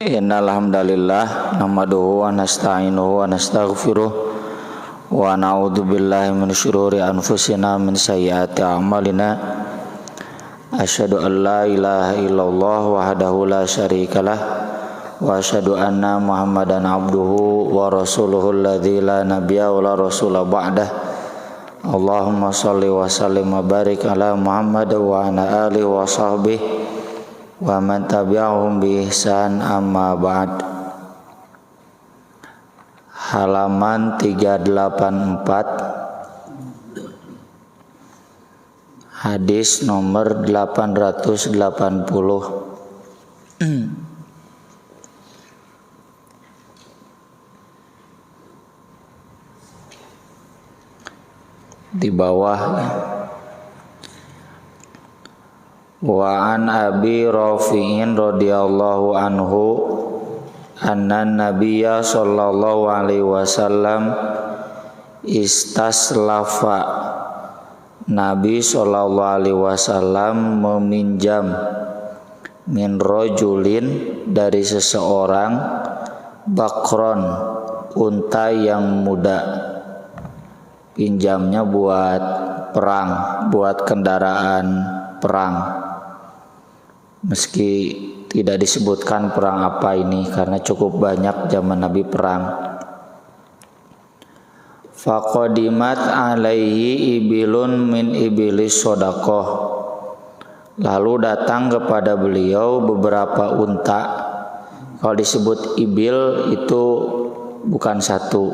Innal hamdalillah nahmaduhu wa nasta'inuhu wa nastaghfiruh wa na'udzu billahi min syururi anfusina min sayyiati a'malina. Asyhadu an la ilaha illallah wahdahu la syarikalah wa asyhadu anna Muhammadan abduhu wa rasuluhu alladzi la nabiyya wa la rasula ba'dah. Allahumma shalli wa sallim wa barik ala Muhammad wa ala alihi wa sahbihi wa man tabi'ahum bi ihsan, amma ba'd. Halaman 384, hadis nomor 880. Di bawah. Wa an Abi Rafi'in radhiyallahu anhu anna nabiyya sallallahu alaihi wasallam istaslafa. Nabi sallallahu alaihi wasallam meminjam min rajulin dari seseorang bakron, unta yang muda. Pinjamnya buat perang, buat kendaraan perang. Meski tidak disebutkan perang apa ini karena cukup banyak zaman Nabi perang. Faqadimat alaihi ibilun min ibilis shadaqah. Lalu datang kepada beliau beberapa unta. Kalau disebut ibil itu bukan satu,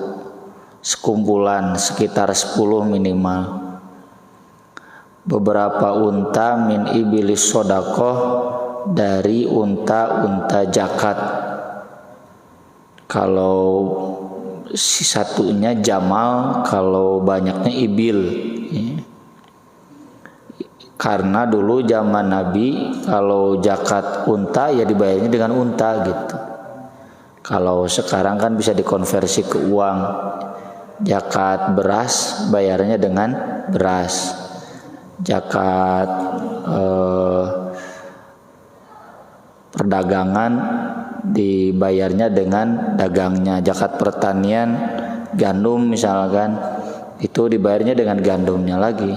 sekumpulan, sekitar 10 minimal. Beberapa unta min ibilis shadaqah, dari unta-unta zakat. Kalau si satunya jamal, kalau banyaknya ibil. Karena dulu zaman Nabi kalau zakat unta ya dibayarnya dengan unta gitu. Kalau sekarang kan bisa dikonversi ke uang. Zakat beras bayarnya dengan beras. Zakat perdagangan dibayarnya dengan dagangnya. Zakat pertanian gandum misalkan, itu dibayarnya dengan gandumnya lagi.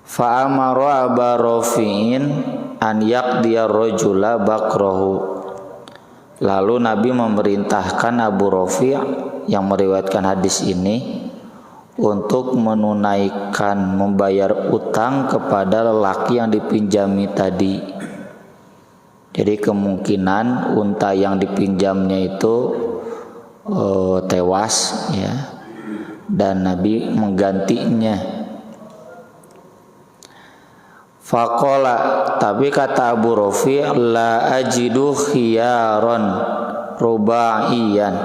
Fa amara Aba Rafi'in an yaqdiya rajula bakrahu. Lalu Nabi memerintahkan Abu Rafi' yang meriwayatkan hadis ini untuk menunaikan, membayar utang kepada lelaki yang dipinjami tadi. Jadi kemungkinan unta yang dipinjamnya itu tewas ya, dan Nabi menggantinya. Faqala, tapi kata Abu Rafi', la ajidu khiyaron rubaiyan.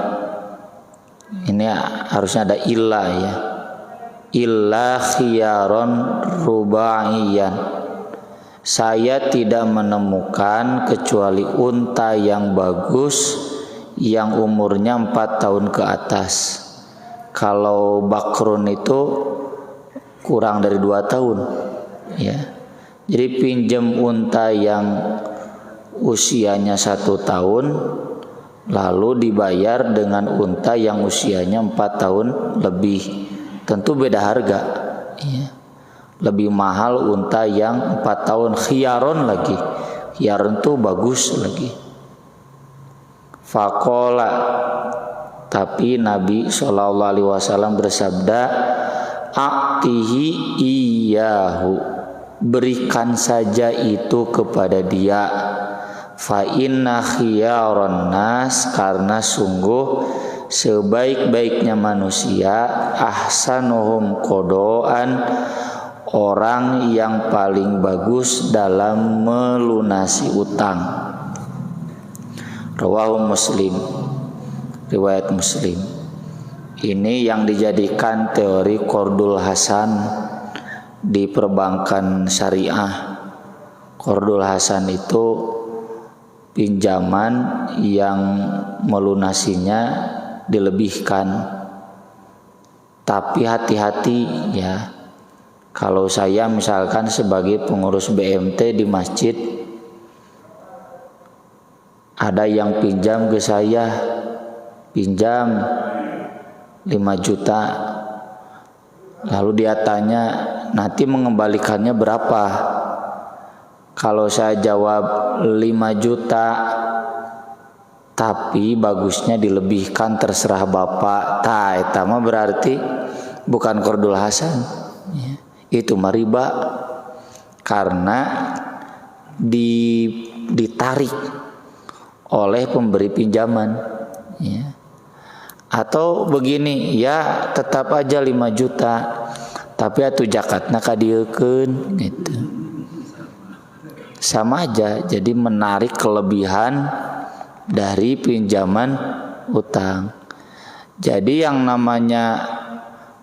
Ini harusnya ada illa ya. Illa khiyaron rubaiyan. Saya tidak menemukan kecuali unta yang bagus yang umurnya 4 tahun ke atas. Kalau bakrun itu kurang dari 2 tahun ya. Jadi pinjam unta yang usianya 1 tahun lalu dibayar dengan unta yang usianya 4 tahun lebih. Tentu beda harga ya. Lebih mahal unta yang 4 tahun khiyaron lagi. Khiyaron itu bagus lagi. Faqala, tapi Nabi SAW bersabda, a'tihi iyahu, berikan saja itu kepada dia. Fa inna khiyaron nas, karena sungguh sebaik-baiknya manusia, ahsanuhum qodoan, orang yang paling bagus dalam melunasi utang. Rawahu Muslim, riwayat Muslim. Ini yang dijadikan teori qardul hasan di perbankan syariah. Qardul hasan itu pinjaman yang melunasinya dilebihkan. Tapi hati-hati ya, Kalau saya misalkan sebagai pengurus BMT di masjid, Ada yang pinjam ke saya, pinjam 5 juta. Lalu dia tanya, nanti mengembalikannya berapa? Kalau saya jawab 5 juta, tapi bagusnya dilebihkan, terserah Bapak. Eta mah berarti bukan qardul hasan. Itu mah riba. Karena ditarik oleh pemberi pinjaman. Atau begini, ya tetap aja 5 juta, tapi atuh zakatna kadiekeun gitu. Sama aja, jadi menarik kelebihan dari pinjaman utang. Jadi yang namanya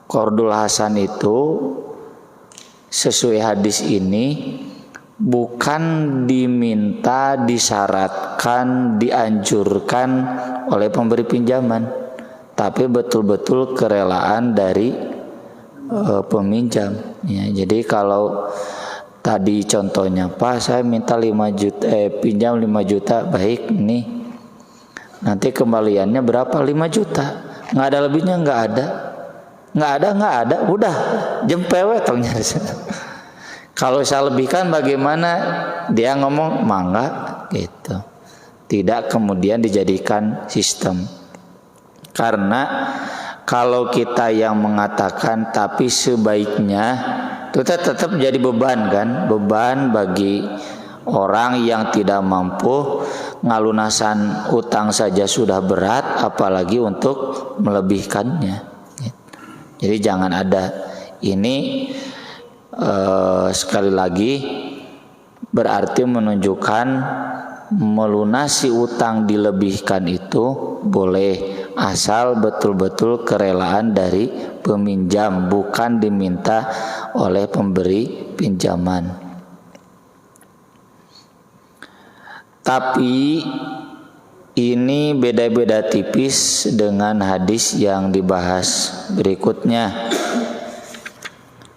qardul hasan itu sesuai hadis ini bukan diminta, disyaratkan, dianjurkan oleh pemberi pinjaman, tapi betul-betul kerelaan dari peminjam. Jadi kalau tadi contohnya, Pak saya minta 5 juta, pinjam 5 juta, baik nih, nanti kembaliannya berapa? 5 juta, nggak ada lebihnya, nggak ada, udah jempewe ternyata. Kalau saya lebihkan bagaimana? Dia ngomong mangga gitu, tidak kemudian dijadikan sistem. Karena kalau kita yang mengatakan tapi sebaiknya, itu tetap jadi beban kan, beban bagi orang yang tidak mampu. Ngalunasan utang saja sudah berat, apalagi untuk melebihkannya. Jadi jangan ada ini. Sekali lagi berarti menunjukkan melunasi utang dilebihkan itu boleh, asal betul-betul kerelaan dari peminjam, bukan diminta oleh pemberi pinjaman. Tapi ini beda-beda tipis dengan hadis yang dibahas berikutnya.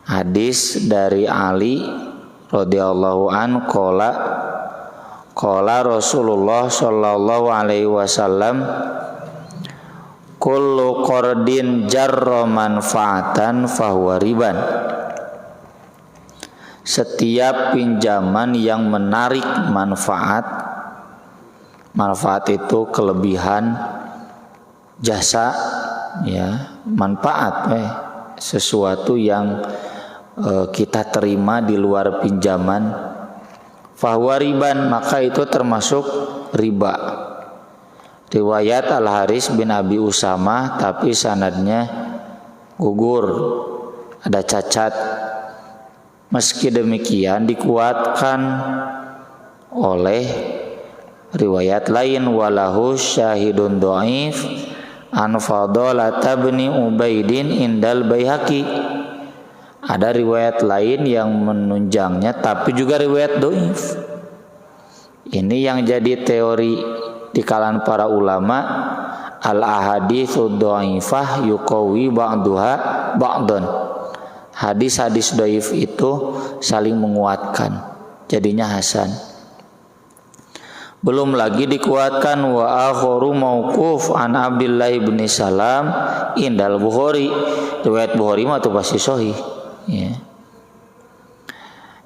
Hadis dari Ali radhiyallahu an qala Rasulullah sallallahu alaihi wasallam, kullu qardin jarra manfaatan fahuwa riban. Setiap pinjaman yang menarik manfaat itu kelebihan jasa, ya, manfaat, sesuatu yang kita terima di luar pinjaman, fahuwa riban, maka itu termasuk riba. Riwayat Al-Haris bin Abi Usamah, tapi sanadnya gugur, ada cacat. Meski demikian dikuatkan oleh riwayat lain, walahu syahidun dhaif an Fadalah bin Ubaidin indal Baihaqi. Ada riwayat lain yang menunjangnya, tapi juga riwayat dhaif. Ini yang jadi teori di kalangan para ulama, al-ahaditsu dhaifah yuqawi ba'duha ba'dan. Hadis-hadis dhaif itu saling menguatkan, jadinya hasan. Belum lagi dikuatkan wa akharu mauquf an Abdullah bin Salam indal Bukhari. Riwayat Bukhari mah itu pasti sahih, ya.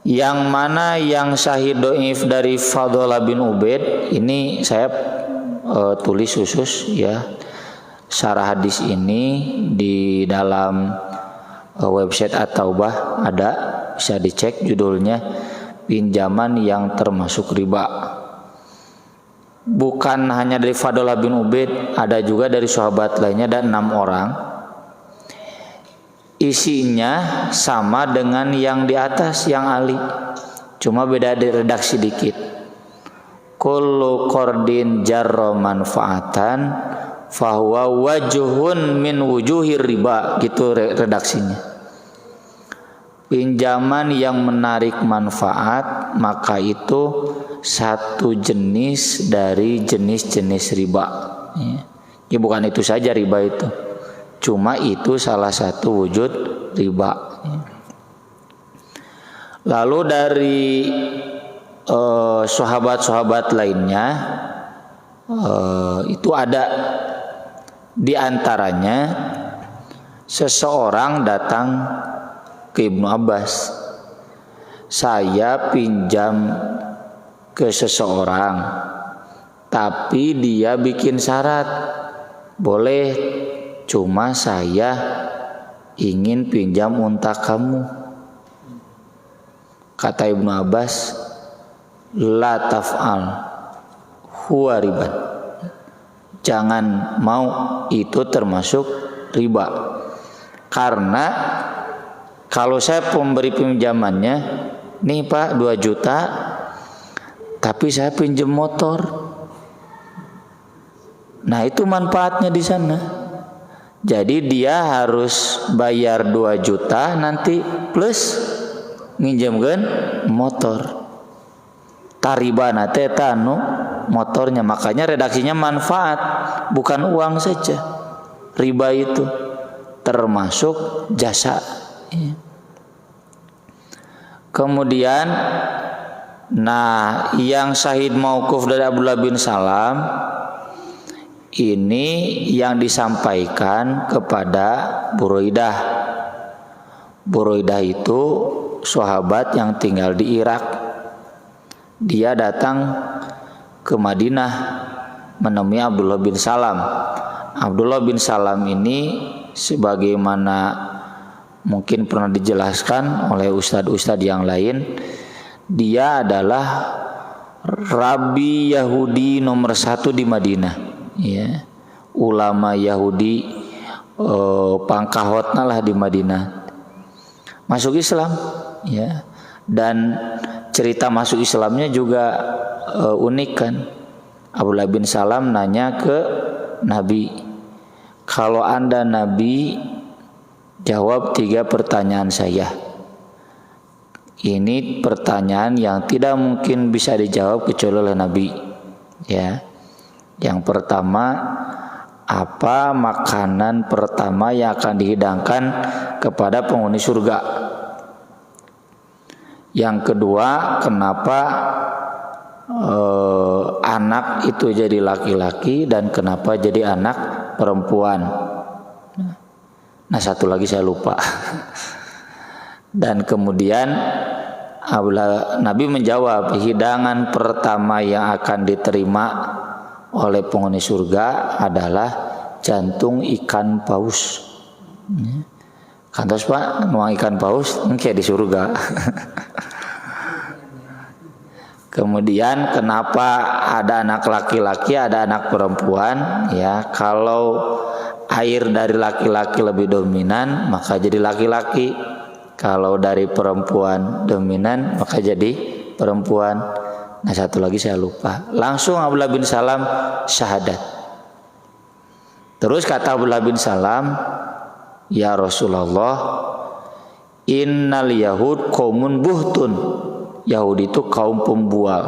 Yang mana yang sahih dhaif dari Fadalah bin Ubaid ini saya tulis khusus, ya. Syarah hadis ini di dalam website At-Taubah ada, bisa dicek judulnya, pinjaman yang termasuk riba. Bukan hanya dari Fadalah bin Ubaid, ada juga dari sahabat lainnya, dan 6 orang. Isinya sama dengan yang di atas, yang Ali, cuma beda di redaksi dikit. Kullu qardin jarra manfaatan fahuwa wajhun min wujuhir riba, gitu redaksinya. Pinjaman yang menarik manfaat, maka itu satu jenis dari jenis-jenis riba, ya. Ya bukan itu saja riba itu, cuma itu salah satu wujud riba, ya. Lalu dari sahabat-sahabat lainnya Itu ada di antaranya seseorang datang ke Ibnu Abbas, saya pinjam ke seseorang tapi dia bikin syarat, boleh, cuma saya ingin pinjam unta kamu. Kata Ibnu Abbas, la taf'al huwa riba, jangan mau, itu termasuk riba. Karena kalau saya pemberi pinjamannya, nih Pak 2 juta tapi saya pinjam motor, nah itu manfaatnya di sana. Jadi dia harus bayar 2 juta nanti plus nginjemkeun motor. Taribana teh tanu motornya, makanya redaksinya manfaat bukan uang saja. Riba itu termasuk jasa. Kemudian yang syahid mauquf dari Abdullah bin Salam ini yang disampaikan kepada Buraidah. Buraidah itu sahabat yang tinggal di Irak. Dia datang ke Madinah menemui Abdullah bin Salam. Abdullah bin Salam ini sebagaimana mungkin pernah dijelaskan oleh ustadz-ustadz yang lain, dia adalah rabi Yahudi nomor 1 di Madinah, ya. Ulama Yahudi pangkahotna lah di Madinah. Masuk Islam, ya. Dan cerita masuk Islamnya juga unik kan. Abdullah bin Salam nanya ke Nabi, kalau Anda Nabi, jawab 3 pertanyaan saya. Ini pertanyaan yang tidak mungkin bisa dijawab kecuali oleh Nabi, ya. Yang pertama, apa makanan pertama yang akan dihidangkan kepada penghuni surga? Yang kedua, kenapa anak itu jadi laki-laki dan kenapa jadi anak perempuan? Nah, satu lagi saya lupa. Dan kemudian Nabi menjawab, hidangan pertama yang akan diterima oleh penghuni surga adalah jantung ikan paus. Kantos Pak, nuang ikan paus engke di surga. Kemudian kenapa ada anak laki-laki, ada anak perempuan? Ya, kalau air dari laki-laki lebih dominan, maka jadi laki-laki. Kalau dari perempuan dominan, maka jadi perempuan. Nah, satu lagi saya lupa. Langsung Abdullah bin Salam syahadat. Terus kata Abdullah bin Salam, ya Rasulullah, innal yahud qaumun buhtun. Yahudi itu kaum pembual.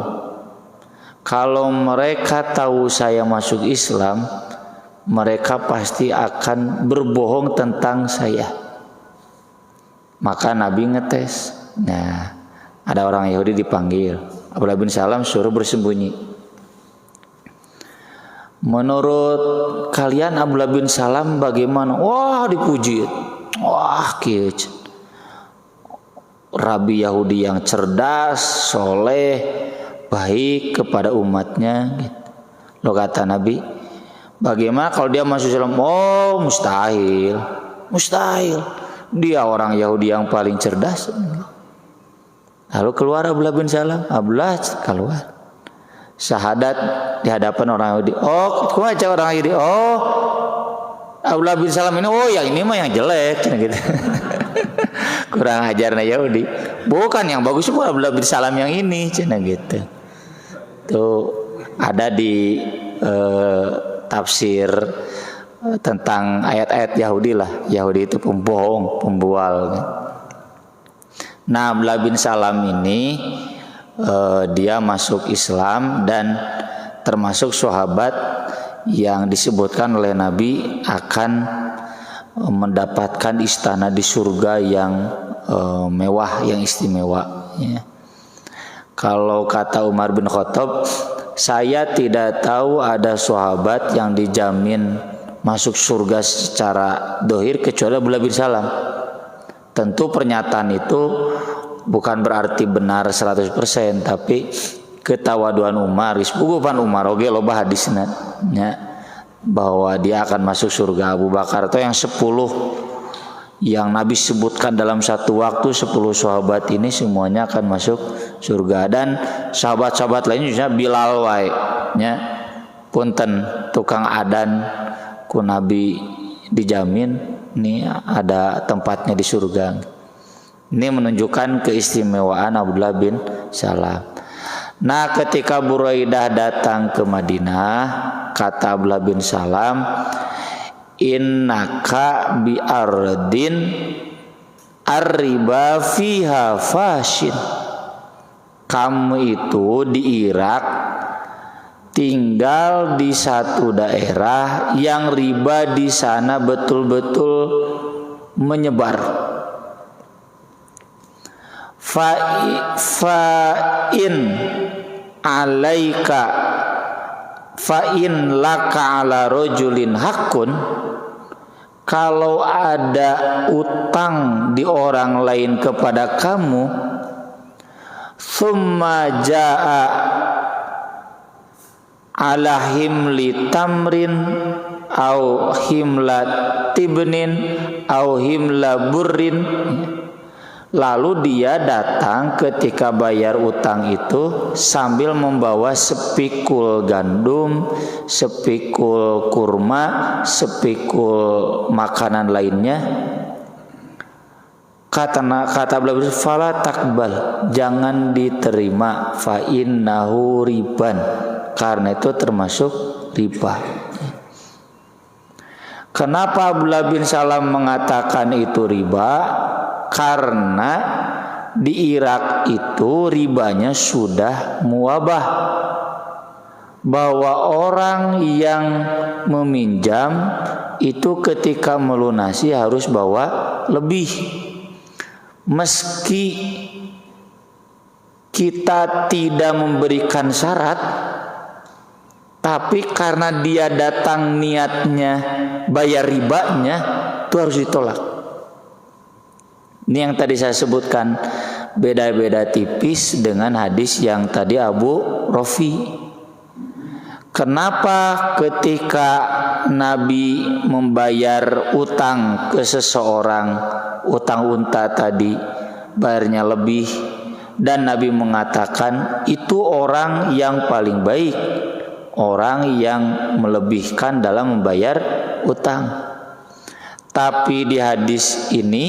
Kalau mereka tahu saya masuk Islam, mereka pasti akan berbohong tentang saya. Maka Nabi ngetes. Nah, ada orang Yahudi dipanggil. Abdullah bin Salam suruh bersembunyi. Menurut kalian Abdullah bin Salam bagaimana? Wah, dipuji. Wah, kieu. Rabi Yahudi yang cerdas, soleh, baik kepada umatnya. Lo kata Nabi, bagaimana kalau dia masuk Islam? Oh, mustahil. Mustahil. Dia orang Yahudi yang paling cerdas. Lalu keluar Abdullah bin Salam. Abdullah keluar. Syahadat di hadapan orang Yahudi. Oh, kok aja orang Yahudi? Oh, Abdullah bin Salam ini, oh yang ini mah yang jelek, gitu. Kurang ajarnya Yahudi. Bukan yang bagus pun Abdullah bin Salam yang ini, cina gitu. Tuh ada di tafsir tentang ayat-ayat Yahudi lah. Yahudi itu pembohong, pembual. Nah, Abdullah bin Salam ini dia masuk Islam dan termasuk sahabat yang disebutkan oleh Nabi akan mendapatkan istana di surga yang mewah, yang istimewa, ya. Kalau kata Umar bin Khattab, saya tidak tahu ada sahabat yang dijamin masuk surga secara dohir kecuali Abdullah bin Salam. Tentu pernyataan itu bukan berarti benar 100%, tapi ketawaduan Umar, isbugupan Umar oge loba hadisna nya bahwa dia akan masuk surga. Abu Bakar itu yang 10 yang Nabi sebutkan dalam satu waktu, 10 sahabat ini semuanya akan masuk surga. Dan sahabat-sahabat lainnya juga Bilal wae nya punten tukang adan ku Nabi dijamin ini ada tempatnya di surga. Ini menunjukkan keistimewaan Abdullah bin Salam. Nah, ketika Buraidah datang ke Madinah, kata Abdullah bin Salam, innaka bi ardin arriba fiha fashin. Kamu itu di Irak tinggal di satu daerah yang riba di sana betul-betul menyebar. Fa'in alaika fa'in laka ala rojulin hakun, kalau ada utang di orang lain kepada kamu, summa ja'a ala himli tamrin au himla tibnin au himla burrin, lalu dia datang ketika bayar utang itu sambil membawa sepikul gandum, sepikul kurma, sepikul makanan lainnya. Kata beliau, fala takbal, jangan diterima, fa innahu riban, karena itu termasuk riba. Kenapa Abdullah bin Salam mengatakan itu riba? Karena di Irak itu ribanya sudah muwabah, bahwa orang yang meminjam itu ketika melunasi harus bawa lebih. Meski kita tidak memberikan syarat, tapi karena dia datang niatnya bayar ribanya, itu harus ditolak. Ini yang tadi saya sebutkan, beda-beda tipis dengan hadis yang tadi Abu Rofi. Kenapa ketika Nabi membayar utang ke seseorang, utang unta tadi bayarnya lebih, dan Nabi mengatakan itu orang yang paling baik, orang yang melebihkan dalam membayar utang. Tapi di hadis ini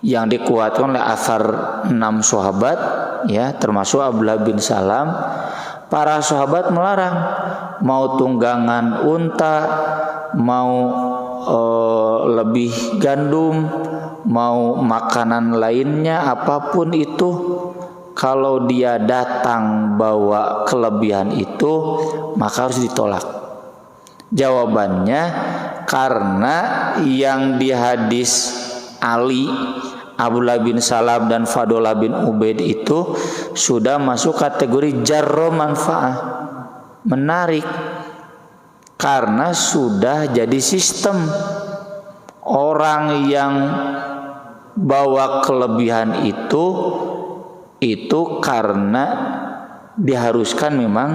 yang dikuatkan oleh asar 6 sahabat, ya, termasuk Abdullah bin Salam, para sahabat melarang, mau tunggangan unta, mau lebih gandum, mau makanan lainnya, apapun itu, kalau dia datang bawa kelebihan itu, maka harus ditolak. Jawabannya, karena yang di hadis Ali, Abdullah bin Salam dan Fadullah bin Ubaid itu sudah masuk kategori jarro manfaah, menarik, karena sudah jadi sistem. Orang yang bawa kelebihan itu karena diharuskan memang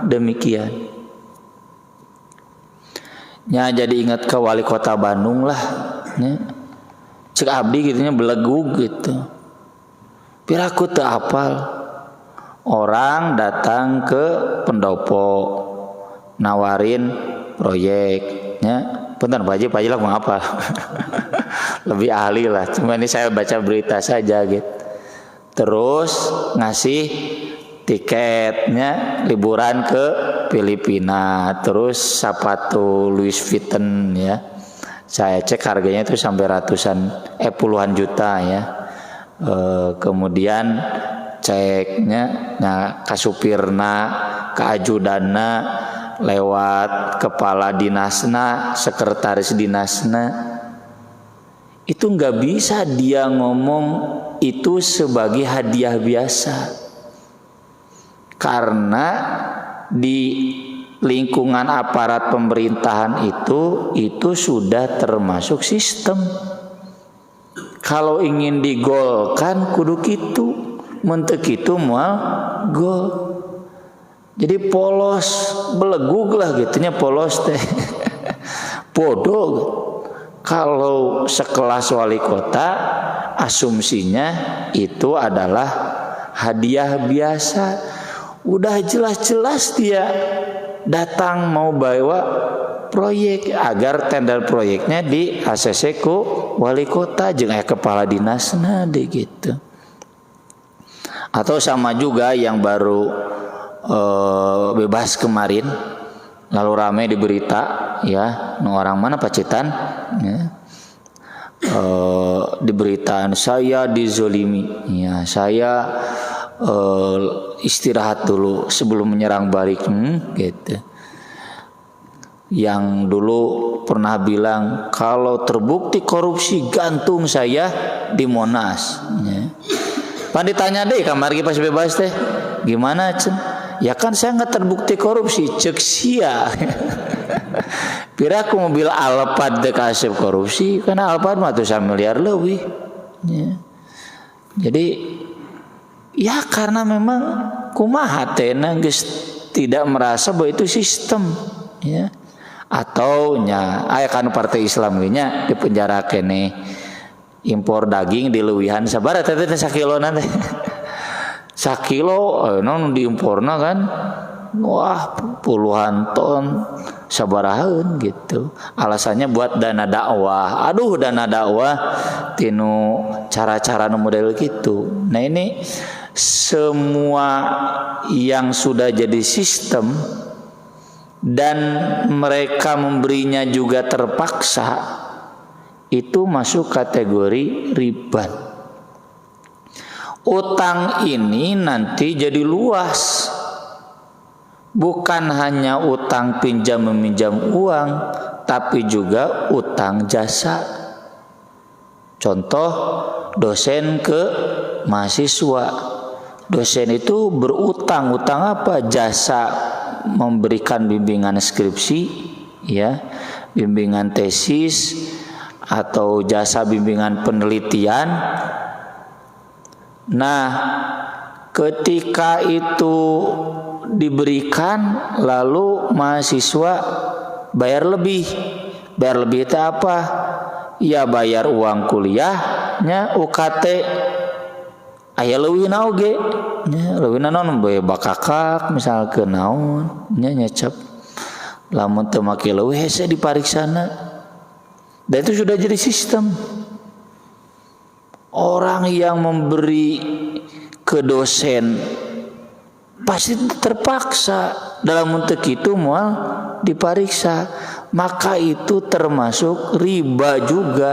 demikian. Ya, jadi ingat ke wali kota Bandung lah, ya. Cek abdi gitunya belegug gitu. Piraku teu apal. Orang datang ke pendopo nawarin proyeknya. Punten Pak Haji lah mau apa? Lebih ahli lah. Cuma ini saya baca berita saja gitu. Terus ngasih tiketnya liburan ke Filipina. Terus sepatu Louis Vuitton, ya. Saya cek harganya itu sampai puluhan juta, ya. Kemudian ceknya ke supirna, ke ajudanna, lewat kepala dinasna, sekretaris dinasna. Itu nggak bisa dia ngomong itu sebagai hadiah biasa, karena di lingkungan aparat pemerintahan itu sudah termasuk sistem. Kalau ingin digolkan kudu kitu, mentek kitu moal gol. Jadi polos, belegug lah gitunya polos teh. Bodoh. Kalau sekelas wali kota, asumsinya itu adalah hadiah biasa. Udah jelas-jelas dia datang mau bawa proyek agar tender proyeknya di ACC ku wali kota jeung kepala dinasna deh gitu. Atau sama juga yang baru bebas kemarin, lalu rame di berita ya, orang mana Pacitan ya, di beritaan saya dizolimi ya, saya istirahat dulu sebelum menyerang balik gitu. Yang dulu pernah bilang kalau terbukti korupsi gantung saya di Monas ya. Pan ditanya deh kamar pas bebas teh gimana cen? Ya kan saya nggak terbukti korupsi, cek sia. Pira aku mobil Alphard dek asep korupsi, karena Alphard mah 1 miliar lebih. Ya. Jadi ya karena memang kumaha tena geus tidak merasa bahwa itu sistem, ya. Atau nya aya kan partai Islam nya di penjara kene impor daging di leuwihan sabaraha teh sakilona teh. Sakilo non diimporna kan wah puluhan ton sabaraheun gitu. Alasannya buat dana dakwah. Aduh dana dakwah tinu cara-cara model gitu. Nah ini semua yang sudah jadi sistem dan mereka memberinya juga terpaksa itu masuk kategori riba. Utang ini nanti jadi luas. Bukan hanya utang pinjam meminjam uang, tapi juga utang jasa. Contoh dosen ke mahasiswa. Dosen itu berutang, utang apa? Jasa memberikan bimbingan skripsi, ya, bimbingan tesis atau jasa bimbingan penelitian. Nah, ketika itu diberikan lalu mahasiswa bayar lebih. Bayar lebih itu apa? Ya bayar uang kuliahnya UKT. Aya leuwihna oge. Nya leuwihna naon bae bakakak misalkeun naon nya nyecep. Lamun teu make leuwih hese dipariksana. Dan itu sudah jadi sistem. Orang yang memberi ke dosen pasti terpaksa dalam bentuk itu moal diperiksa, maka itu termasuk riba juga.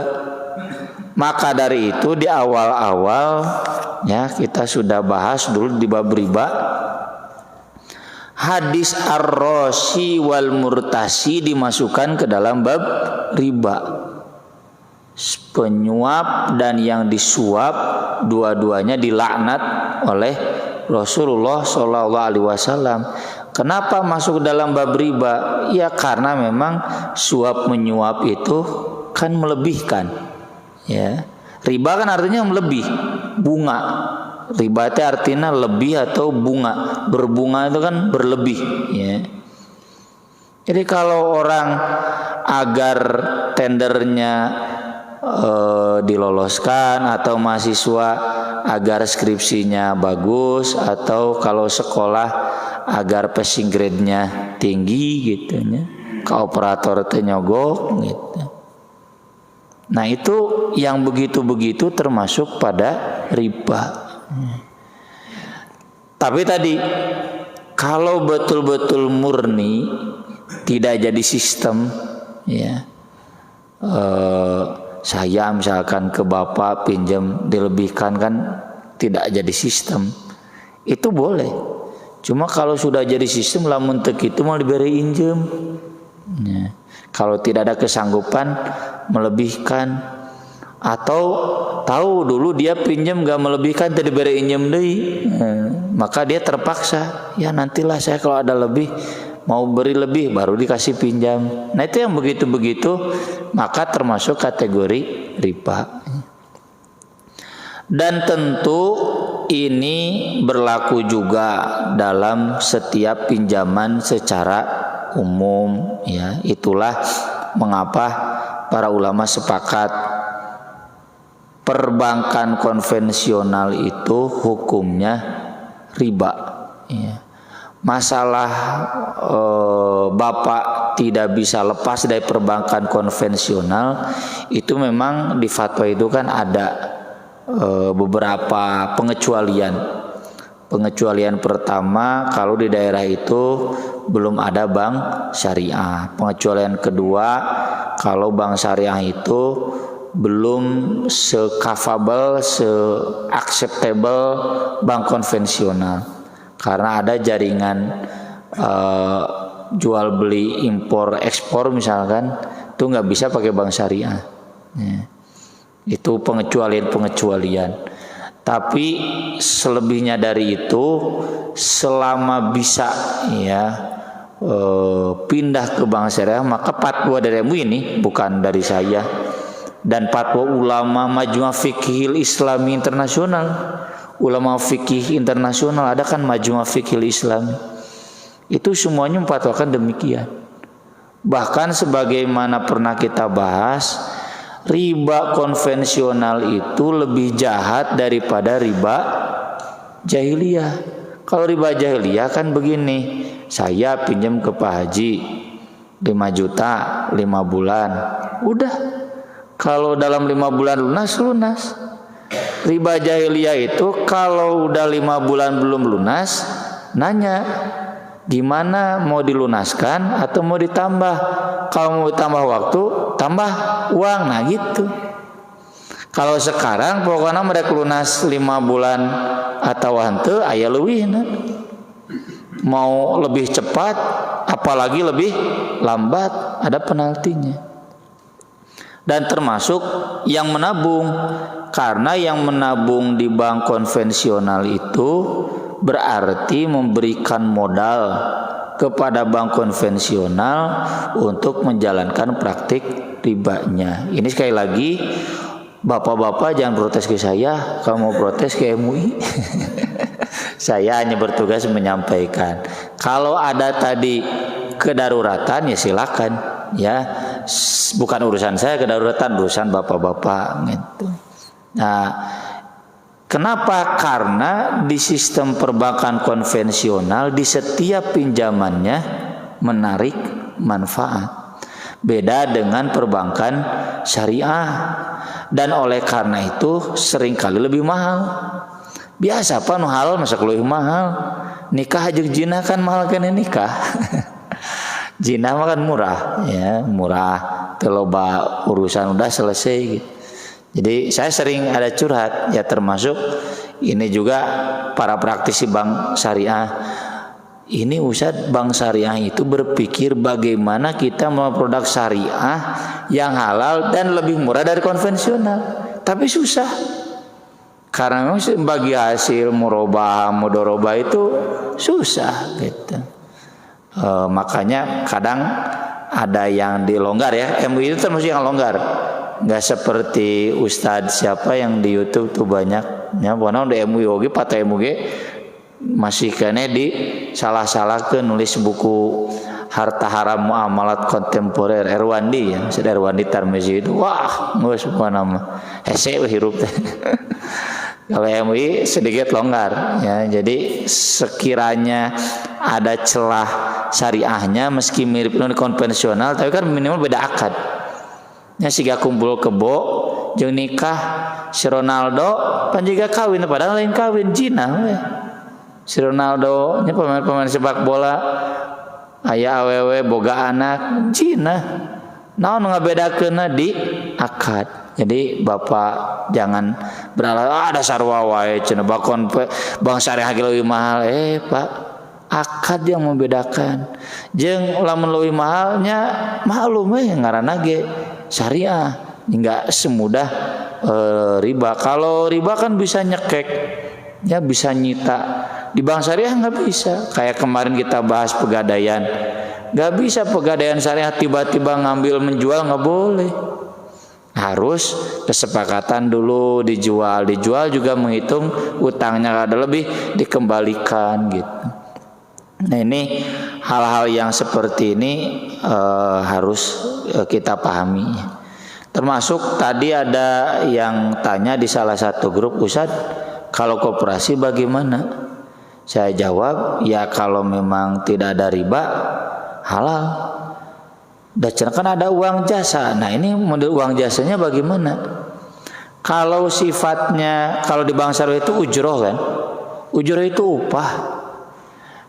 Maka dari itu di awal-awal ya kita sudah bahas dulu di bab riba. Hadis ar-rashi wal murtasi dimasukkan ke dalam bab riba. Penyuap dan yang disuap dua-duanya dilaknat oleh Rasulullah SAW. Kenapa masuk dalam bab riba? Ya karena memang suap menyuap itu kan melebihkan. Ya, riba kan artinya melebih, bunga. Riba itu artinya lebih atau bunga. Berbunga itu kan berlebih. Ya. Jadi kalau orang agar tendernya diloloskan atau mahasiswa agar skripsinya bagus atau kalau sekolah agar passing grade-nya tinggi gitu ya. Ke operator teh nyogok gitu. Nah, itu yang begitu-begitu termasuk pada riba. Tapi tadi kalau betul-betul murni tidak jadi sistem ya. Saya misalkan ke bapak pinjam dilebihkan kan tidak jadi sistem, itu boleh. Cuma kalau sudah jadi sistem lamun teu kitu mau diberi injem ya. Kalau tidak ada kesanggupan melebihkan atau tahu dulu dia pinjam gak melebihkan tadi beri injem deui, maka dia terpaksa, ya nantilah saya kalau ada lebih mau beri lebih baru dikasih pinjam. Nah itu yang begitu-begitu maka termasuk kategori riba. Dan tentu ini berlaku juga dalam setiap pinjaman secara umum, ya. Itulah mengapa para ulama sepakat perbankan konvensional itu hukumnya riba, ya. Masalah Bapak tidak bisa lepas dari perbankan konvensional itu memang di fatwa itu kan ada beberapa pengecualian. Pengecualian pertama, kalau di daerah itu belum ada bank syariah. Pengecualian kedua, kalau bank syariah itu belum se-capable, se-acceptable bank konvensional. Karena ada jaringan jual beli impor ekspor misalkan, itu nggak bisa pakai bank syariah. Ya. Itu pengecualian. Tapi selebihnya dari itu, selama bisa ya pindah ke bank syariah, maka fatwa dari MUI ini bukan dari saya, dan fatwa ulama Majmu' Fiqhil Islami Internasional, ulama fikih internasional ada kan Majmu' Fiqhil Islami, itu semuanya memfatwakan demikian. Bahkan sebagaimana pernah kita bahas, riba konvensional itu lebih jahat daripada riba jahiliyah. Kalau riba jahiliyah kan begini, saya pinjam ke Pak Haji 5 juta 5 bulan, udah, kalau dalam 5 bulan lunas. Riba jahiliyah itu kalau udah 5 bulan belum lunas, nanya gimana, mau dilunaskan atau mau ditambah. Kalau mau ditambah waktu, tambah uang. Nah gitu. Kalau sekarang pokoknya mereka lunas 5 bulan atau henteu aya leuwih. Mau lebih cepat apalagi lebih lambat ada penaltinya. Dan termasuk yang menabung, karena yang menabung di bank konvensional itu berarti memberikan modal kepada bank konvensional untuk menjalankan praktik ribanya. Ini sekali lagi, bapak-bapak jangan protes ke saya, kalau mau protes ke MUI. Saya hanya bertugas menyampaikan. Kalau ada tadi kedaruratan ya silakan, ya. Bukan urusan saya kedaruratan, urusan bapak-bapak gitu. Nah, kenapa? Karena di sistem perbankan konvensional di setiap pinjamannya menarik manfaat. Beda dengan perbankan syariah. Dan oleh karena itu seringkali lebih mahal. Biasa apa nu halal masa lebih mahal. Nikah jeung zina kan mahal kan nikah. Zina mah kan murah, ya, murah. Teloba urusan udah selesai gitu. Jadi saya sering ada curhat, ya termasuk ini juga para praktisi bank syariah. Ini Ustadz, bank syariah itu berpikir bagaimana kita mau produk syariah yang halal dan lebih murah dari konvensional. Tapi susah. Karena memang bagi hasil mudorobah itu susah gitu. Makanya kadang ada yang dilonggar, ya. MUI itu termasuk yang longgar. Nggak seperti Ustadz siapa yang di YouTube tuh banyak, ya, pokoknya di MUI oge, patah MUI masih kene di salah-salahkeun nulis buku harta haram muamalat kontemporer Erwandi, ya, Ustadz Erwandi Tarmizi itu, wah, geus pokona mah hese hirup teh. Kalau MUI sedikit longgar, ya, jadi sekiranya ada celah syariahnya meski mirip non konvensional, tapi kan minimal beda akad. Nya siga kumpul kebo jeung nikah si Ronaldo panjiga kawin padahal lain kawin zina we. Si Ronaldo nya pemain sepak bola aya awewe boga anak zina. Naon ngabedakeunna di akad. Jadi Bapak jangan beralasan dasar wae cenah bank syariah ge leuwih mahal. Pak, akad yang membedakan. Jeung lamun leuwih mahalnya maklum we ngaranna ge syariah, enggak semudah riba. Kalau riba kan bisa nyekek, ya bisa nyita. Di bank syariah nggak bisa. Kayak kemarin kita bahas pegadaian, nggak bisa pegadaian syariah tiba-tiba ngambil menjual, nggak boleh. Harus kesepakatan dulu, dijual juga menghitung utangnya ada lebih dikembalikan gitu. Nah ini hal-hal yang seperti ini harus kita pahami. Termasuk tadi ada yang tanya di salah satu grup, Ustaz, kalau koperasi bagaimana? Saya jawab, ya kalau memang tidak ada riba, halal. Dan kan ada uang jasa. Nah ini model uang jasanya bagaimana? Kalau sifatnya, kalau di bank syariah itu ujroh kan? Ujroh itu upah.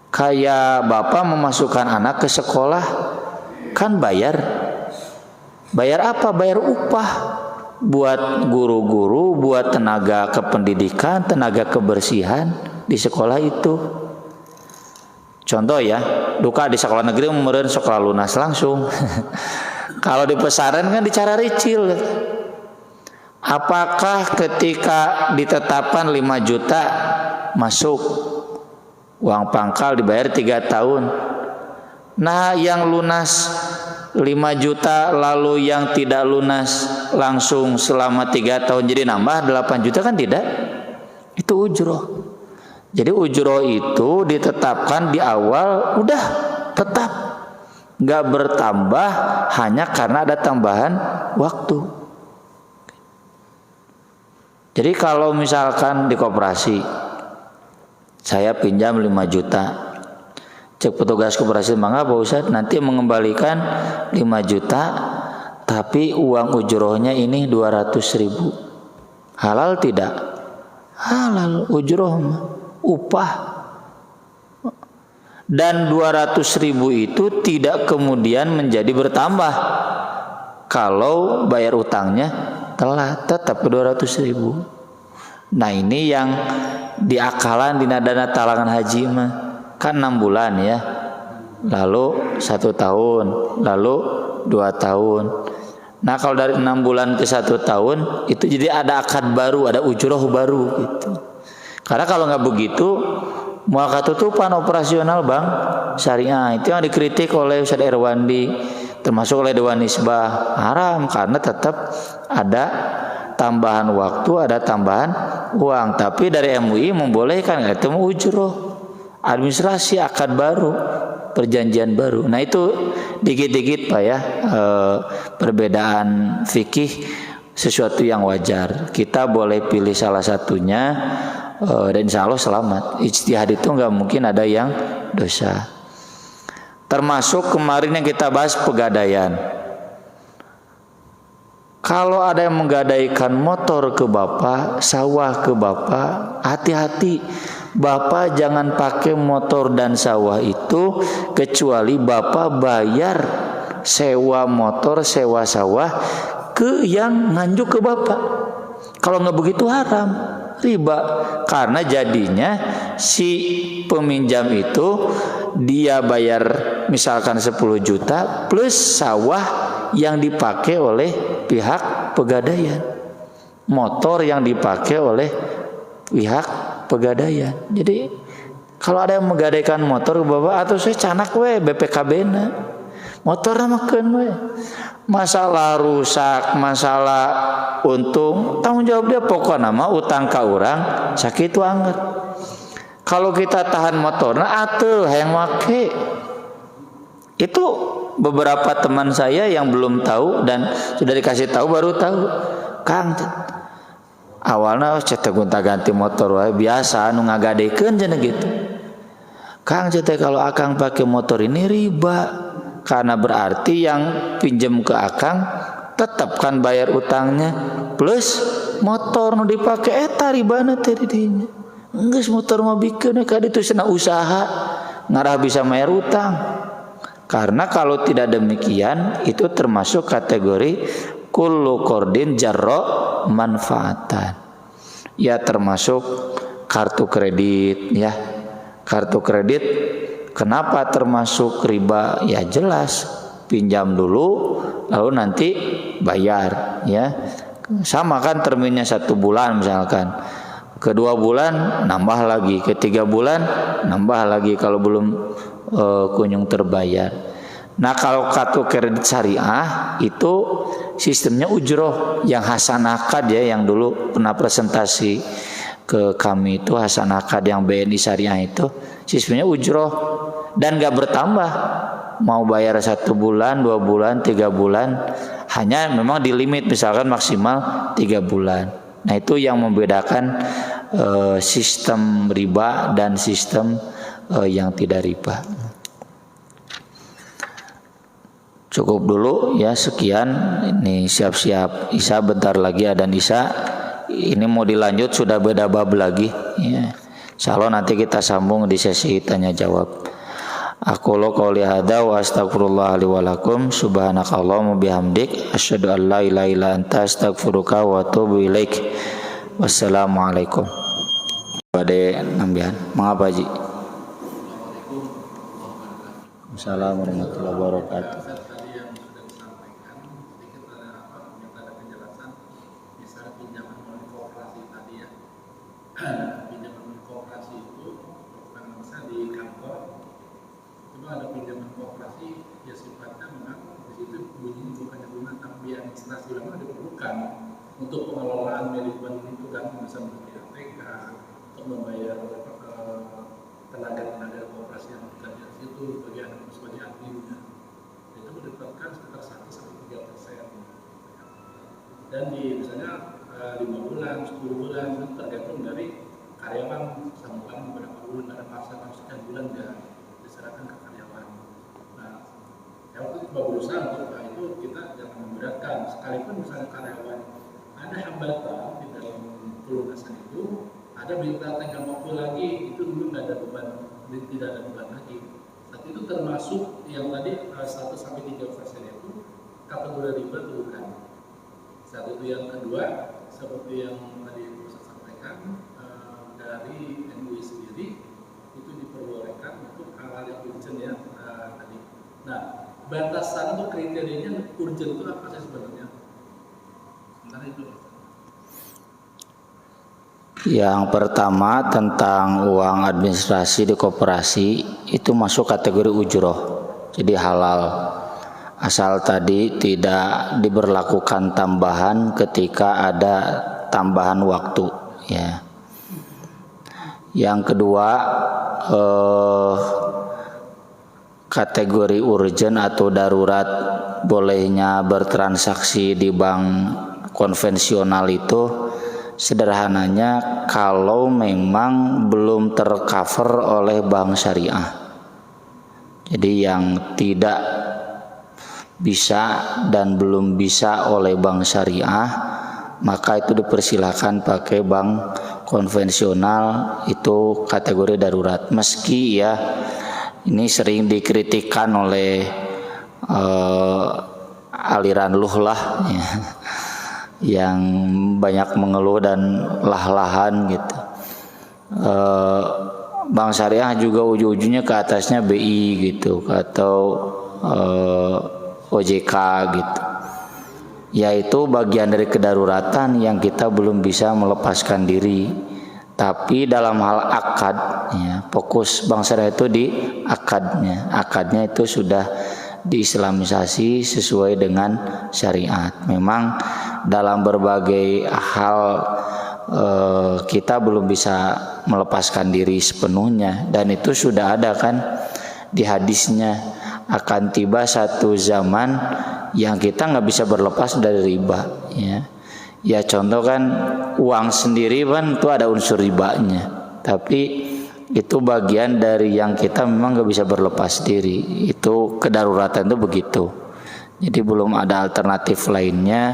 Kayak bapak memasukkan anak ke sekolah, kan bayar. Bayar apa? Bayar upah. Buat guru-guru, buat tenaga kependidikan, tenaga kebersihan di sekolah itu. Contoh ya, duka di sekolah negeri meureun sekolah lunas langsung. Kalau di pesantren kan dicara ricil. Apakah ketika ditetapkan 5 juta masuk uang pangkal dibayar 3 tahun? Nah, yang lunas 5 juta lalu yang tidak lunas langsung selama 3 tahun jadi nambah 8 juta kan tidak? Itu ujroh. Jadi ujroh itu ditetapkan di awal udah tetap, nggak bertambah hanya karena ada tambahan waktu. Jadi kalau misalkan di koperasi saya pinjam 5 juta, cek petugas koperasi, mangga Pak Ustadz nanti mengembalikan 5 juta tapi uang ujrohnya ini 200.000. Halal tidak? Halal, ujroh upah. Dan 200.000 itu tidak kemudian menjadi bertambah kalau bayar utangnya telat, tetap 200.000. Nah ini yang diakalan di dana talangan haji mah kan 6 bulan ya, lalu 1 tahun, lalu 2 tahun. Nah kalau dari 6 bulan ke 1 tahun itu jadi ada akad baru, ada ujroh baru gitu. Karena kalau nggak begitu, mual ketutupan operasional bank syariah. Itu yang dikritik oleh Ustaz Irwandi, termasuk oleh Dewan Nisbah, haram karena tetap ada tambahan waktu, ada tambahan uang. Tapi dari MUI membolehkan, itu ujroh, administrasi, akad baru, perjanjian baru. Nah itu dikit-dikit Pak ya, perbedaan fikih sesuatu yang wajar. Kita boleh pilih salah satunya. Dan insya Allah selamat. Ijtihad itu nggak mungkin ada yang dosa. Termasuk kemarin yang kita bahas pegadaian. Kalau ada yang menggadaikan motor ke bapak, sawah ke bapak, hati-hati. Bapak jangan pakai motor dan sawah itu kecuali bapak bayar sewa motor, sewa sawah ke yang nganjuk ke bapak. Kalau nggak begitu haram, riba. Karena jadinya si peminjam itu dia bayar misalkan 10 juta plus sawah yang dipakai oleh pihak pegadaian, motor yang dipakai oleh pihak pegadaian. Jadi kalau ada yang menggadaikan motor bapak atau saya canak we BPKB na motor namakeun we, masalah rusak, masalah untung, tanggung jawab dia pokoknya mah utang ka urang sakit banget. Kalau kita tahan motorna atuh hayang make. Itu beberapa teman saya yang belum tahu dan sudah dikasih tahu baru tahu. Kang, awalnya cetek gonta-ganti motor wae biasa anu ngagadekeun cenah gitu. Kang cetek kalau akang pakai motor ini riba. Karena berarti yang pinjam ke akang tetap kan bayar utangnya plus motor nu dipake eta ribana teh di dinya. Geus motor mah bikeun ka ditu cenah usaha ngarah bisa bayar utang. Karena kalau tidak demikian itu termasuk kategori kullu qardin jarra manfaatan. Ya termasuk kartu kredit ya. Kartu kredit kenapa termasuk riba? Ya jelas pinjam dulu lalu nanti bayar ya. sama kan terminnya 1 bulan misalkan, kedua bulan nambah lagi, ketiga bulan nambah lagi kalau belum kunjung terbayar. Nah kalau kartu kredit syariah itu sistemnya ujroh yang Hasan Akad ya, yang dulu pernah presentasi ke kami itu Hasan Akad yang BNI Syariah itu sistemnya ujroh dan gak bertambah, mau bayar 1 bulan, 2 bulan, 3 bulan, hanya memang di limit misalkan maksimal 3 bulan. Nah itu yang membedakan sistem riba dan sistem yang tidak riba. Cukup dulu ya, sekian. Ini siap-siap Isya, bentar lagi adzan Isya. Ini mau dilanjut sudah beda bab lagi ya. Insyaallah nanti kita sambung di sesi tanya jawab. Aku lo qouli hadza wa astaghfirullah li wa lakum, subhanakallahumma bihamdik, asyhadu an la ilaha illa anta, astaghfiruka wa atubu ilaik. Wassalamualaikum. Pada nambihan, mengapa Ji? Assalamualaikum warahmatullahi wabarakatuh. Pinjaman koperasi itu bukan masa di kantor, cuma ada pinjaman koperasi ya sifatnya memang di situ bunyinya bukannya bunga tapi administrasi lama diperlukan untuk pengelolaan manajemen itu kan, bisa menjadi ATK untuk membayar tenaga koperasi yang bekerja di situ sebagai adminnya, itu mendapatkan sekitar 1-3%, dan di misalnya 5 bulan, 10 bulan, tergantung dari karyawan sambungan beberapa bulan, ada masa sekian bulan ya diserahkan ke karyawan. Nah, yang itu coba berusaha untuk itu kita jangan memberatkan, sekalipun misalnya karyawan ada hambatan di dalam pelunasan itu, ada minta tengah waktu lagi, itu dulu nggak ada beban, tidak ada beban lagi. Saat itu termasuk yang tadi 1-3% itu kategori riba itu bukan. Saat itu yang kedua, seperti yang tadi saya sampaikan, dari MUI sendiri itu diperbolehkan untuk hal-hal yang urgent ya tadi. Nah, batasan untuk kriterianya urgent itu apa sih sebenarnya? Sebenarnya itu. Yang pertama tentang uang administrasi di koperasi itu masuk kategori ujroh, jadi halal. Asal tadi tidak diberlakukan tambahan ketika ada tambahan waktu ya. Yang kedua kategori urgent atau darurat bolehnya bertransaksi di bank konvensional itu sederhananya kalau memang belum tercover oleh bank syariah. Jadi yang tidak bisa dan belum bisa oleh bank syariah, maka itu dipersilakan pakai bank konvensional, itu kategori darurat. Meski ya ini sering dikritikkan oleh aliran luhlah ya, yang banyak mengeluh dan lah-lahan gitu. Bank syariah juga ujung-ujungnya ke atasnya BI gitu atau OJK gitu. Yaitu bagian dari kedaruratan yang kita belum bisa melepaskan diri. Tapi dalam hal akad ya, fokus bank syariah itu di akadnya. Akadnya itu sudah diislamisasi sesuai dengan syariat. Memang dalam berbagai hal kita belum bisa melepaskan diri sepenuhnya, dan itu sudah ada kan di hadisnya, akan tiba satu zaman yang kita nggak bisa berlepas dari riba ya. Ya contoh kan uang sendiri kan itu ada unsur ribanya, tapi itu bagian dari yang kita memang nggak bisa berlepas diri. Itu kedaruratan itu begitu. Jadi belum ada alternatif lainnya,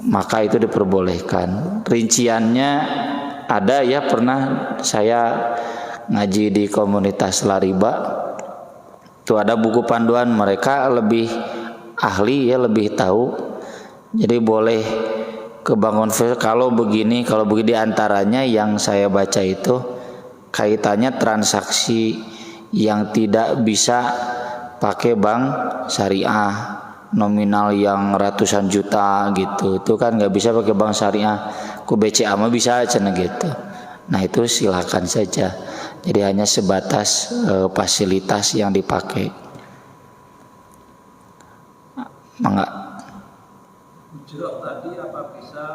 maka itu diperbolehkan. Rinciannya ada ya, pernah saya ngaji di komunitas Lariba, itu ada buku panduan, mereka lebih ahli ya, lebih tahu. Jadi boleh kebangun kalau begini diantaranya yang saya baca itu kaitannya transaksi yang tidak bisa pakai bank syariah, nominal yang ratusan juta gitu, itu kan nggak bisa pakai bank syariah. Ku BCA mah bisa cina gitu. Nah itu silakan saja. Jadi hanya sebatas fasilitas yang dipakai. Mangga. Ujroh tadi apa bisa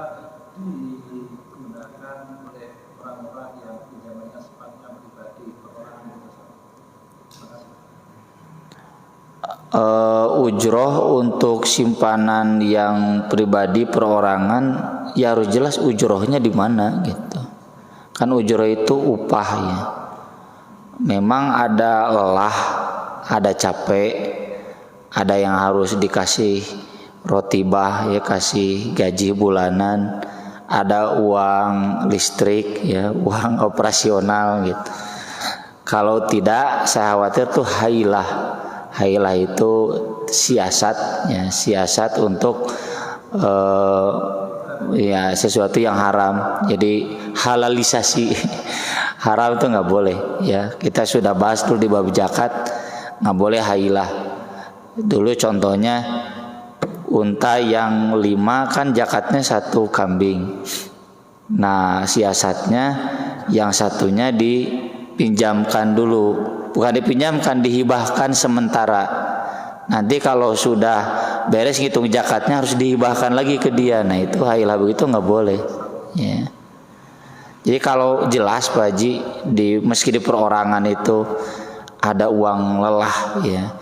digunakan oleh orang-orang yang pinjamannya sifatnya pribadi, perorangan itu? Terima kasih. Ujroh untuk simpanan yang pribadi perorangan ya harus jelas ujrohnya di mana gitu. Kan ujroh itu upah ya. Memang ada lelah, ada capek, ada yang harus dikasih rotibah ya, kasih gaji bulanan, ada uang listrik ya, uang operasional gitu. Kalau tidak, saya khawatir tuh hailah. Hailah itu siasat ya, siasat untuk ya sesuatu yang haram. Jadi halalisasi. Haram itu nggak boleh ya. Kita sudah bahas dulu di bab zakat, nggak boleh hailah. Dulu contohnya unta yang 5 kan zakatnya 1 kambing. Nah siasatnya yang satunya dipinjamkan dulu, bukan dipinjamkan, dihibahkan sementara. Nanti kalau sudah beres ngitung zakatnya harus dihibahkan lagi ke dia. Nah itu hailah, begitu nggak boleh ya. Jadi kalau jelas Pak Haji, meski di perorangan itu ada uang lelah ya,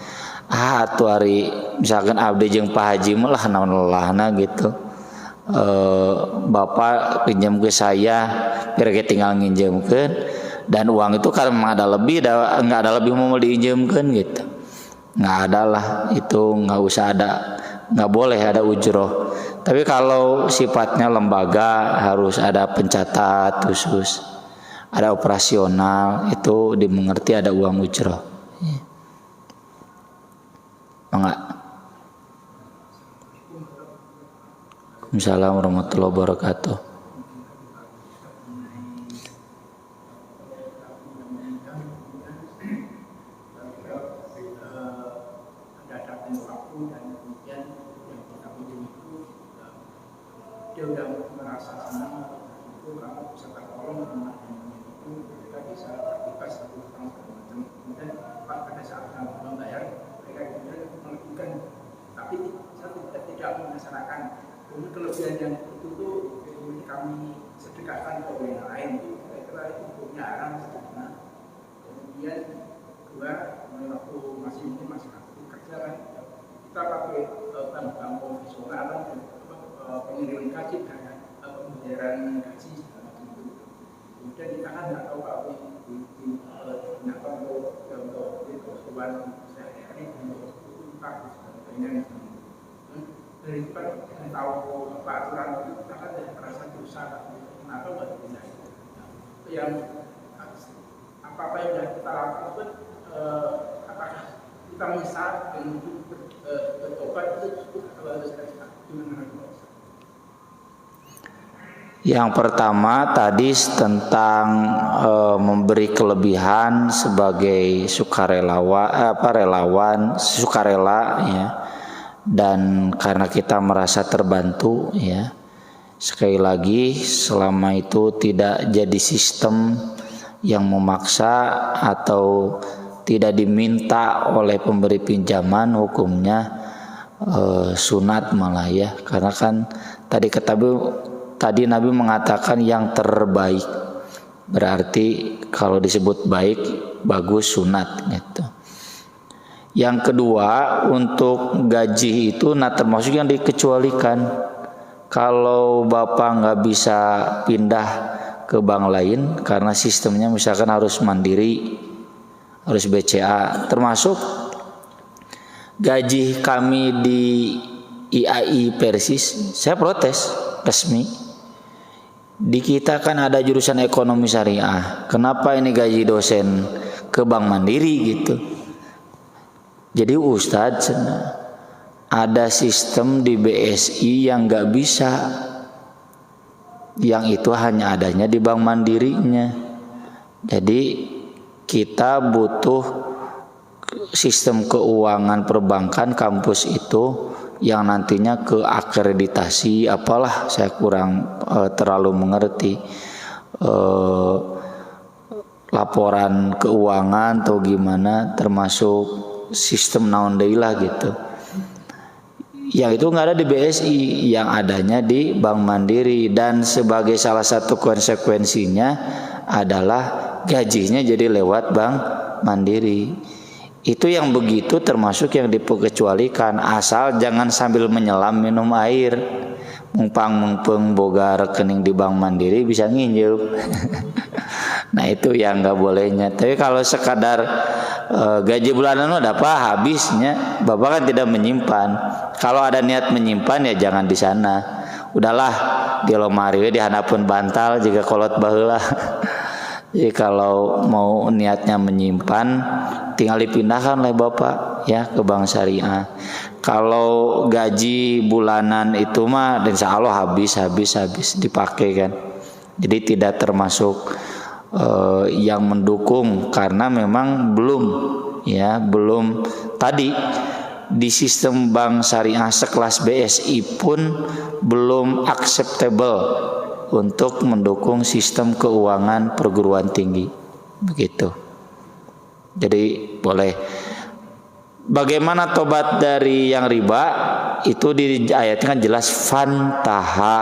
tuh hari misalkan abdi jeung Pak Haji malah naon lelahna gitu, Bapak pinjam ke saya biar kita tinggal nginjemkeun, dan uang itu kalau memang ada lebih, nggak ada lebih mau diinjemkeun gitu, nggak ada lah, itu nggak usah ada, nggak boleh ada ujroh. Tapi kalau sifatnya lembaga harus ada pencatat khusus, ada operasional, itu dimengerti ada uang ujroh. Enggak. Assalamualaikum warahmatullahi wabarakatuh. Dia udah merasa senang itu kalau bisa tertolong rumah itu mereka bisa terbuka satu tahun macam. Kemudian pada saat membayar mereka kemudian melakukan, tapi saya tidak melaksanakan. Kemudian kelebihan yang itu tuh kami sedekahkan ke orang yang lain, itu kira-kira itu hukumnya haram. Nah, kemudian kedua, waktu masih aktif kerja kan kita pakai bank konvensional dan pengiriman gaji dan pembayaran gaji segala macam itu. Kemudian kita kan nggak tahu kalau untuk kebutuhan sehari-hari untuk upah dan sebagainya. Dari itu kan kita tahu aturan itu, kita kan merasa dosa. Kenapa nggak dipindah? Yang apa yang sudah kita lakukan, apakah kita menyesal dan bertobat itu harus gimana? Yang pertama tadi tentang memberi kelebihan sebagai relawan sukarela ya, dan karena kita merasa terbantu ya. Sekali lagi, selama itu tidak jadi sistem yang memaksa atau tidak diminta oleh pemberi pinjaman, hukumnya sunat malah ya, karena kan tadi Nabi mengatakan yang terbaik, berarti kalau disebut baik, bagus, sunat gitu. Yang kedua, untuk gaji itu termasuk yang dikecualikan. Kalau Bapak nggak bisa pindah ke bank lain karena sistemnya misalkan harus mandiri, harus BCA, termasuk gaji kami di IAI Persis, saya protes resmi. Di kita kan ada jurusan ekonomi syariah, kenapa ini gaji dosen ke bank mandiri gitu? Jadi Ustadz, ada sistem di BSI yang nggak bisa, yang itu hanya adanya di bank mandirinya. Jadi kita butuh sistem keuangan perbankan kampus itu yang nantinya ke akreditasi apalah, saya kurang terlalu mengerti, laporan keuangan atau gimana, termasuk sistem naon deui lah gitu. Yang itu nggak ada di BSI, yang adanya di Bank Mandiri, dan sebagai salah satu konsekuensinya adalah gajinya jadi lewat Bank Mandiri. Itu yang begitu termasuk yang diperkecualikan, asal jangan sambil menyelam minum air. Mumpang boga rekening di Bank Mandiri bisa nginjil. Nah itu yang nggak bolehnya. Tapi kalau sekadar gaji bulanan udah apa habisnya, bapak kan tidak menyimpan. Kalau ada niat menyimpan ya jangan di sana. Udahlah di lemari di handapun bantal jika kolot baheula. Jadi kalau mau niatnya menyimpan, tinggal dipindahkan oleh bapak ya ke bank syariah. Kalau gaji bulanan itu mah insya Allah habis dipakai kan. Jadi tidak termasuk yang mendukung, karena memang belum tadi di sistem bank syariah sekelas BSI pun belum acceptable untuk mendukung sistem keuangan perguruan tinggi begitu. Jadi boleh. Bagaimana tobat dari yang riba? Itu di ayatnya kan jelas, fantaha,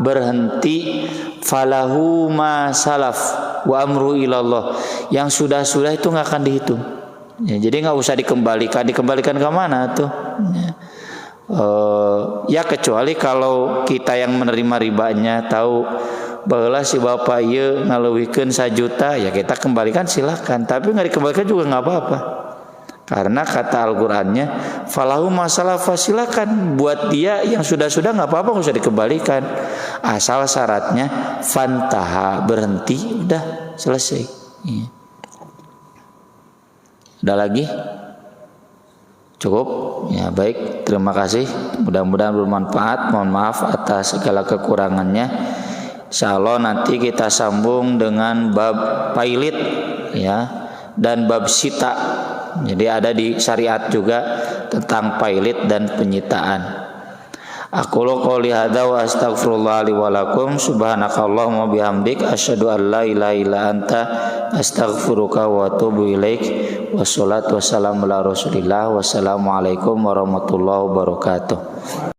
berhenti, falahu ma salaf wa amru ilallah. Yang sudah itu nggak akan dihitung ya, jadi nggak usah dikembalikan ke mana tuh ya kecuali kalau kita yang menerima ribanya tahu bahwa si bapak ieu ngaleuwikeun 1 juta, ya kita kembalikan silahkan, tapi nggak dikembalikan juga nggak apa-apa, karena kata Al-Qur'annya falahu masalah, silakan buat dia yang sudah nggak apa-apa, nggak usah dikembalikan, asal syaratnya fantaha, berhenti, udah selesai. Ada lagi? Cukup? Ya baik, terima kasih. Mudah-mudahan bermanfaat. Mohon maaf atas segala kekurangannya. Insyaallah nanti kita sambung dengan bab pailit ya, dan bab sita. Jadi ada di syariat juga tentang pailit dan penyitaan. Aqulu qouli hadza wa astaghfirullah li wa lakum, subhanakallahumma bihamdik asyhadu an la ilaha illa anta astaghfiruka wa atubu ilaik. Wassalatu wassalamu ala Rasulillah. Wassalamualaikum warahmatullahi wabarakatuh.